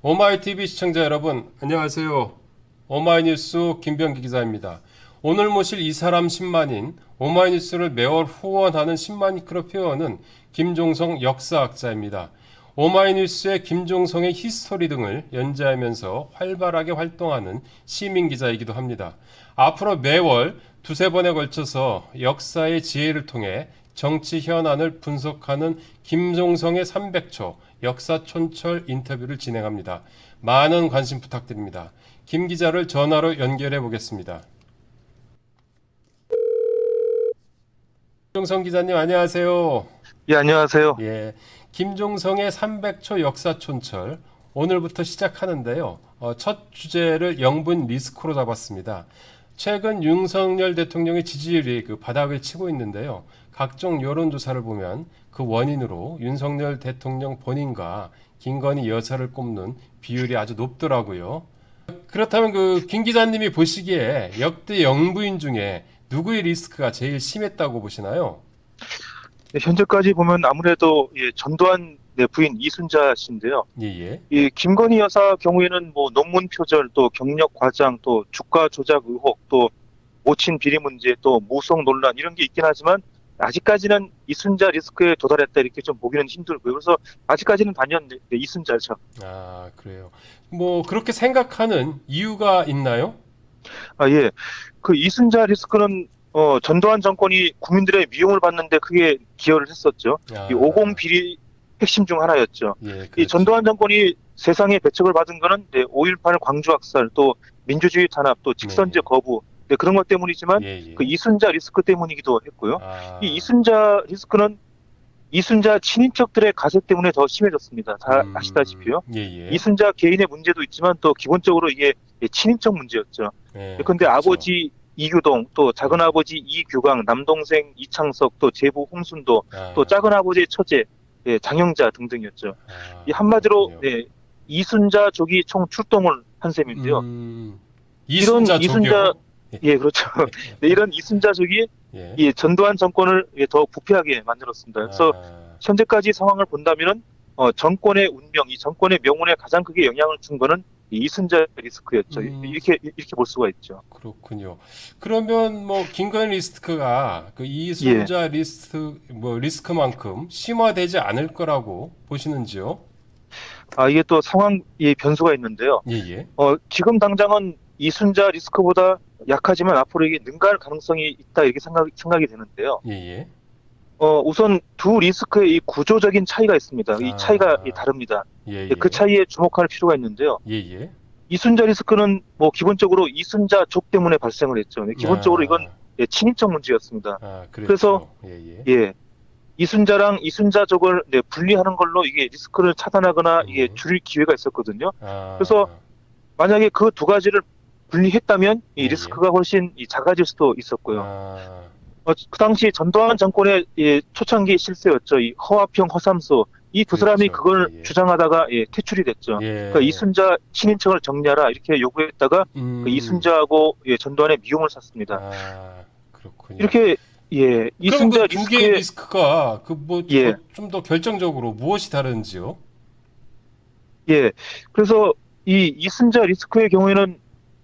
오마이TV 시청자 여러분, 안녕하세요. 오마이뉴스 김병기 기자입니다. 오늘 모실 이 사람 10만인, 오마이뉴스를 매월 후원하는 10만인 클럽 회원은 김종성 역사학자입니다. 오마이뉴스의 김종성의 히스토리 등을 연재하면서 활발하게 활동하는 시민기자이기도 합니다. 앞으로 매월 두세 번에 걸쳐서 역사의 지혜를 통해 정치 현안을 분석하는 김종성의 300초 역사촌철 인터뷰를 진행합니다. 많은 관심 부탁드립니다. 김 기자를 전화로 연결해 보겠습니다. 김종성 기자님 안녕하세요. 예, 안녕하세요. 예, 김종성의 300초 역사촌철 오늘부터 시작하는데요. 첫 주제를 영분 리스크로 잡았습니다. 최근 윤석열 대통령의 지지율이 바닥을 치고 있는데요. 각종 여론조사를 보면 그 원인으로 윤석열 대통령 본인과 김건희 여사를 꼽는 비율이 아주 높더라고요. 그렇다면 김 기자님이 보시기에 역대 영부인 중에 누구의 리스크가 제일 심했다고 보시나요? 예, 현재까지 보면 아무래도 전두환 부인 이순자 씨인데요. 예예. 이 김건희 여사 경우에는 뭐 논문 표절, 또 경력 과장, 또 주가 조작 의혹, 또 모친 비리 문제, 또 무속 논란 이런 게 있긴 하지만 아직까지는 이순자 리스크에 도달했다 이렇게 좀 보기는 힘들고요. 그래서 아직까지는 단연 이순자죠. 아, 그래요. 뭐 그렇게 생각하는 이유가 있나요? 아, 예. 그 이순자 리스크는 전두환 정권이 국민들의 미움을 받는데 크게 기여를 했었죠. 아, 이 50 비리 핵심 중 하나였죠. 예, 이 그렇죠. 전두환 정권이 세상에 배척을 받은 거는 5.18 광주 학살, 또 민주주의 탄압, 또 직선제 네. 거부, 그런 것 때문이지만 예, 예. 그 이순자 리스크 때문이기도 했고요. 아, 이 이순자 리스크는 이순자 친인척들의 가세 때문에 더 심해졌습니다. 다 아시다시피요. 예, 예. 이순자 개인의 문제도 있지만 또 기본적으로 이게 친인척 문제였죠. 예, 그런데 그렇죠. 아버지 이규동, 또 작은아버지 이규광, 남동생 이창석, 또 제부 홍순도, 아, 또 작은아버지의 처제 장영자 등등이었죠. 아, 이 한마디로 그렇군요. 이순자족이 총 출동을 한 셈인데요. 이순자 이순자 조교? 그렇죠. 네, 이런 이순자족이 예. 이 전두환 정권을 더 부패하게 만들었습니다. 그래서 아, 현재까지 상황을 본다면은 정권의 운명, 이 정권의 명운에 가장 크게 영향을 준 거는 이 이순자 리스크였죠. 이렇게 볼 수가 있죠. 그렇군요. 그러면 뭐 김건희 리스크가 그 이순자 리스크만큼 심화되지 않을 거라고 보시는지요? 아, 이게 또 상황 변수가 있는데요. 예, 예. 지금 당장은 이순자 리스크보다 약하지만 앞으로 이게 능가할 가능성이 있다 이렇게 생각이 되는데요. 예, 예. 우선 두 리스크의 이 구조적인 차이가 있습니다. 이 차이가 아, 다릅니다. 예, 그 예. 차이에 주목할 필요가 있는데요. 예, 예. 이순자 리스크는 뭐 기본적으로 이순자족 때문에 발생을 했죠. 기본적으로 이건 친인척 문제였습니다. 그랬죠. 그래서 예, 예. 예, 이순자랑 이순자족을 분리하는 걸로 이게 리스크를 차단하거나 이게 줄일 기회가 있었거든요. 아, 그래서 만약에 그 두 가지를 분리했다면 이 예, 예. 리스크가 훨씬 작아질 수도 있었고요. 아, 그 당시 전두환 정권의 초창기 실세였죠. 이 허화평, 허삼수 이 두 사람이 그렇죠. 그걸 예, 예. 주장하다가 퇴출이 됐죠. 예. 그러니까 이순자 친인척을 정리하라 이렇게 요구했다가 그 이순자하고 전두환의 미움을 샀습니다. 아, 그렇군요. 이렇게 그럼 이순자 그 두 개의 리스크에 리스크가 예, 좀 더 결정적으로 무엇이 다른지요? 예. 그래서 이 이순자 리스크의 경우에는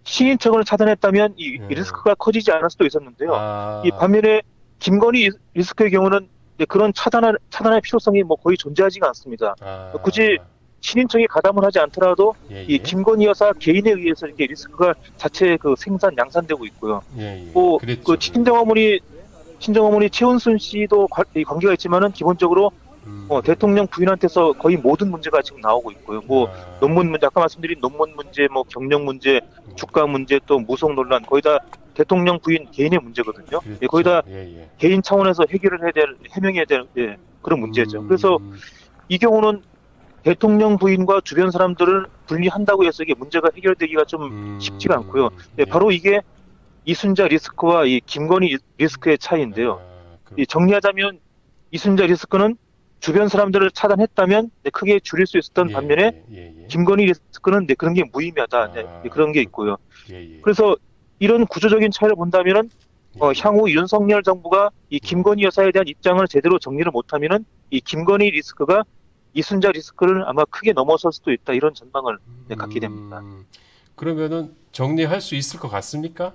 친인척을 차단했다면 이 예. 리스크가 커지지 않을 수도 있었는데요. 아, 이 반면에 김건희 리스크의 경우는 그런 차단의 필요성이 뭐 거의 존재하지가 않습니다. 아, 굳이 친인척이 가담을 하지 않더라도 예, 이 예. 김건희 여사 개인에 의해서 이렇게 리스크가 자체 생산 양산되고 있고요. 예, 예. 또 그랬죠. 그 친정어머니 최은순 씨도 관계가 있지만은 기본적으로 대통령 부인한테서 거의 모든 문제가 지금 나오고 있고요. 뭐 아, 논문 문제, 아까 말씀드린 논문 문제, 뭐 경력 문제, 주가 문제, 또 무속 논란 거의 다 대통령 부인 개인의 문제거든요. 그랬죠. 거의 다 예, 예. 개인 차원에서 해명해야 될 그런 문제죠. 그래서 이 경우는 대통령 부인과 주변 사람들을 분리한다고 해서 이게 문제가 해결되기가 좀 쉽지가 않고요. 예. 바로 이게 이순자 리스크와 이 김건희 리스크의 차이인데요. 아, 정리하자면 이순자 리스크는 주변 사람들을 차단했다면 크게 줄일 수 있었던 예, 반면에 예, 예. 김건희 리스크는 그런 게 무의미하다. 아, 그런 게 있고요. 예, 예. 그래서 이런 구조적인 차이를 본다면은 예. 향후 윤석열 정부가 이 김건희 여사에 대한 입장을 제대로 정리를 못하면은 이 김건희 리스크가 이순자 리스크를 아마 크게 넘어설 수도 있다 이런 전망을 갖게 됩니다. 그러면은 정리할 수 있을 것 같습니까?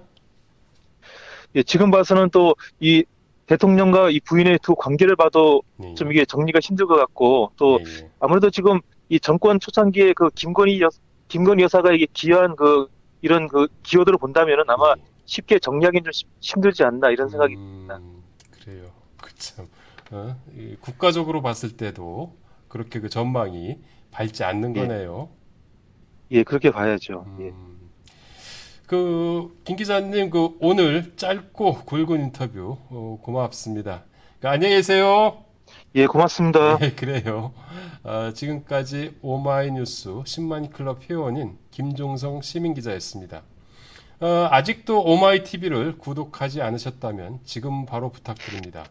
예, 지금 봐서는 또 이 대통령과 이 부인의 두 관계를 봐도 네, 좀 이게 정리가 힘들 것 같고 또 예, 예. 아무래도 지금 이 정권 초창기에 그 김건희 여사가 이게 기여한 그 이런 그 기여도를 본다면은 아마 예. 쉽게 정리하기는 좀 힘들지 않나 이런 생각이 듭니다. 그래요. 그참 국가적으로 봤을 때도 그렇게 그 전망이 밝지 않는 예, 거네요. 예, 그렇게 봐야죠. 예, 김 기자님 그 오늘 짧고 굵은 인터뷰 고맙습니다. 안녕히 계세요. 예, 고맙습니다. 예, 그래요. 지금까지 오마이뉴스 신만이 클럽 회원인 김종성 시민 기자였습니다. 아직도 오마이TV를 구독하지 않으셨다면 지금 바로 부탁드립니다.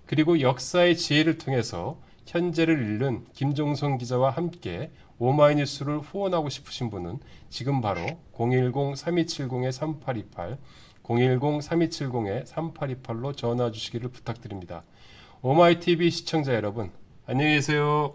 그리고 역사의 지혜를 통해서 현재를 읽는 김종성 기자와 함께 오마이뉴스를 후원하고 싶으신 분은 지금 바로 010-3270-3828, 010-3270-3828로 전화 주시기를 부탁드립니다. 오마이TV 시청자 여러분, 안녕히 계세요.